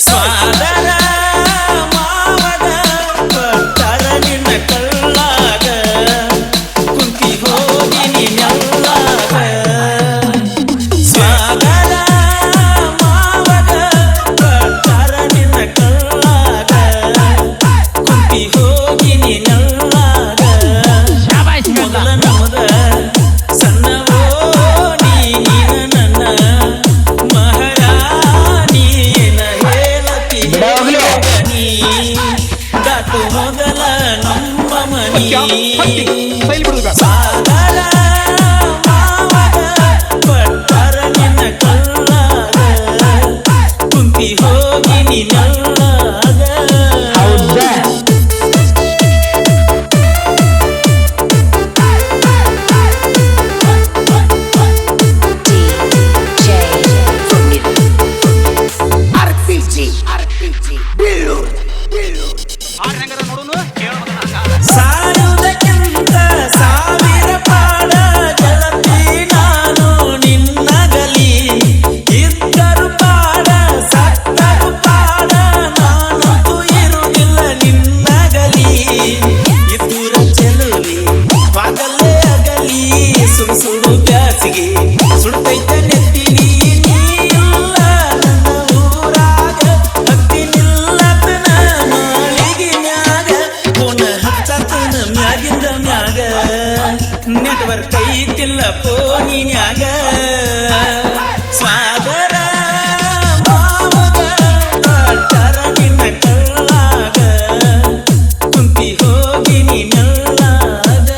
ಸ್ವಾದರ ಮಾವದ ಬರ್ತಾರ ನಿನ್ನ ಕಳ್ಳಾಗ ಕುಂತಿ ಹೋಗಿ ನೀನೆಲ್ಲಾಗ ಸ್ವಾದರ ಮಾವದ ಬರ್ತಾರ ನಿನ್ನ ಕಳ್ಳಾಗ ಕುಂತಿ ಹೋಗಿ ನೀನೆಲ್ಲಾಗ ಮೊದಲ ನಮದ ಸಣ್ಣವೋ ನೀನ ನನ್ನ ಮಹಾರಾಣಿ ದಾಟು ಮೊದಲ ನಮ್ಮ ಮನಿ ಸಾಗರ ಮಾವದ ಬರ್ತಾರ ನಿನ್ನ ಕಳ್ಳಾಗ ಕುಂತಿ ಹೋಗಿ ನೀನೆಲ್ಲಾಗ ಸಾಯುವುದಕ್ಕಿಂತ ಸಾವಿರ ಪಾಡ ಗೆಳತಿ ನಾನು ನಿನ್ನಗಲಿ ಇದ್ದರು ಪಾಡ ಸತ್ತರು ಪಾಡ ನಾನಂತೂ ಇರುವುದಿಲ್ಲ ನಿನ್ನಗಲಿ ಇದ್ದೂರ ಚೆಲುವಿ ಬಾಗಲ್ಲೇ ಅಗಲಿ ಸುಡು ಸುಡು ಬ್ಯಾಸಿಗೆ ಸುಡ್ತೈತ ನೆತ್ತಿನಿ ನೀಲ್ಲ ನನ್ನ ಊರಾಗ ಹತ್ತಿ ನಿಲ್ಲತನ ಮಾಳಿಗಿನ್ಯಾಗ ಫೋನ್ ಹಚ್ಚತನ ಮ್ಯಾಗಿಂದ ಮ್ಯಾಗ ನೆಟ್ವರ್ಕ್ ಐತಿಲ್ಲ ಫೋನಿನ್ಯಾಗ ಸ್ವಾದರ ಮಾವಗ ಬರ್ತಾರ ನಿನ್ನ ಕಳ್ಳಾಗ ಕುಂತಿ ಹೋಗಿ ನೀನೆಲ್ಲಾಗ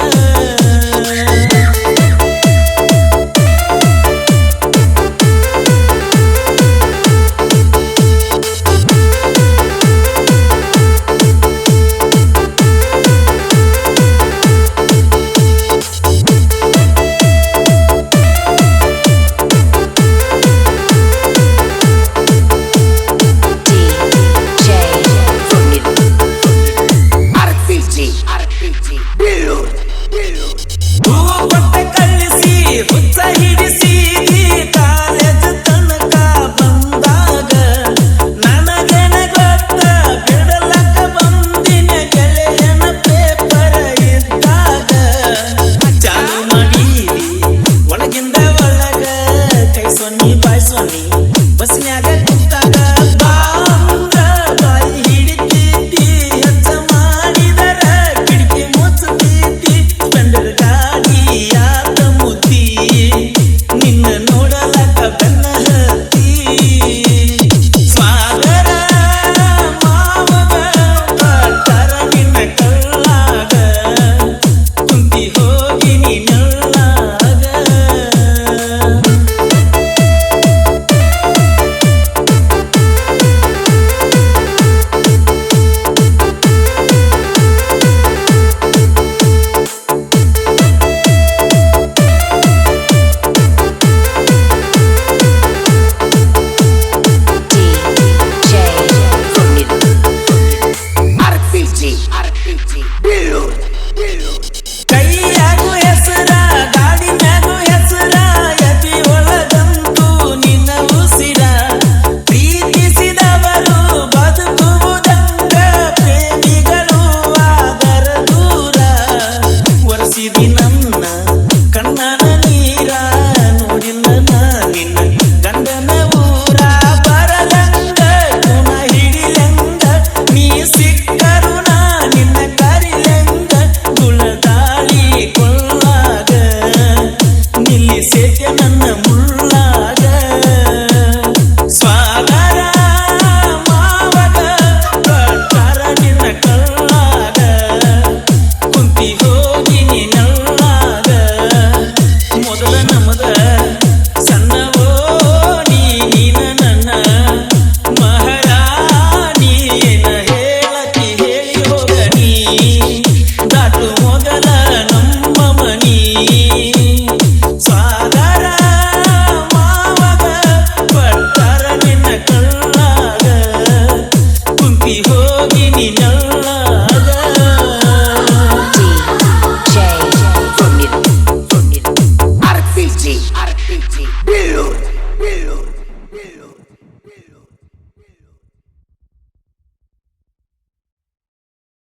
ಹೂವು ಕೊಟ್ಟ ಕಳಿಸಿ ಹುಚ್ಚ ಹಿಡಿಸಿ ಕಾಲೇಜ್ ತನಕ ಬಂದಾಗ ನನಗೇನ ಗೊತ್ತ ಬಿಡಲಕ್ಕ ಬಂದಿನ ಗೆಳೆಯನ ಪೇಪರ್ ಇದ್ದಾಗ ಚಾಲು ಮಾಡೀರಿ ಒಳಗಿಂದ ಒಳಗ ಕೈ ಸೊನ್ನಿ ಬಾಯ್ ಸೊನ್ನಿ ಬಸ್ನ್ಯಾಗ